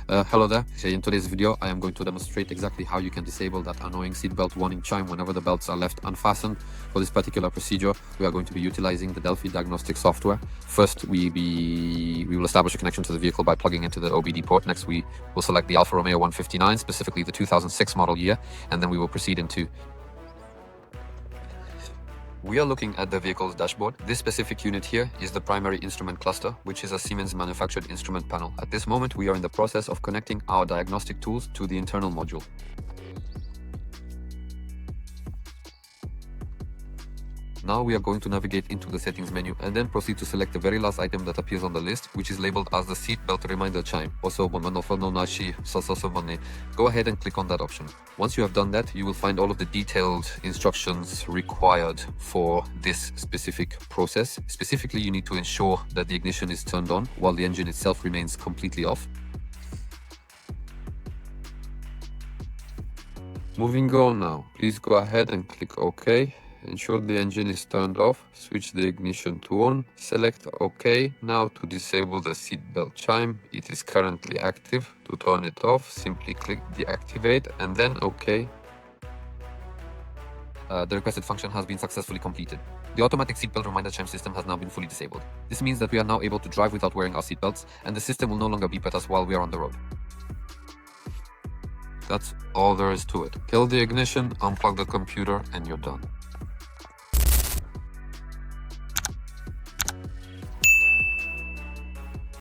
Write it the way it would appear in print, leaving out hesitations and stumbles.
Hello there. In today's video, I am going to demonstrate exactly how you can disable that annoying seatbelt warning chime whenever the belts are left unfastened. For this particular procedure, we are going to be utilizing the Delphi Diagnostic Software. First, we will establish a connection to the vehicle by plugging into the OBD port. Next, we will select the Alfa Romeo 159, specifically the 2006 model year, and then we will proceed into. We are looking at the vehicle's dashboard. This specific unit here is the primary instrument cluster, which is a Siemens manufactured instrument panel. At this moment, we are in the process of connecting our diagnostic tools to the internal module. Now we are going to navigate into the settings menu and then proceed to select the very last item that appears on the list, which is labeled as the seatbelt reminder chime. Go ahead and click on that option. Once you have done that, you will find all of the detailed instructions required for this specific process. Specifically, you need to ensure that the ignition is turned on while the engine itself remains completely off. Moving on now, please go ahead and click OK. Ensure the engine is turned off, switch the ignition to on, select OK. Now to disable the seatbelt chime, it is currently active. To turn it off, simply click deactivate and then OK. The requested function has been successfully completed. The automatic seatbelt reminder chime system has now been fully disabled. This means that we are now able to drive without wearing our seatbelts, and the system will no longer beep at us while we are on the road. That's all there is to it. Kill the ignition, unplug the computer, and you're done.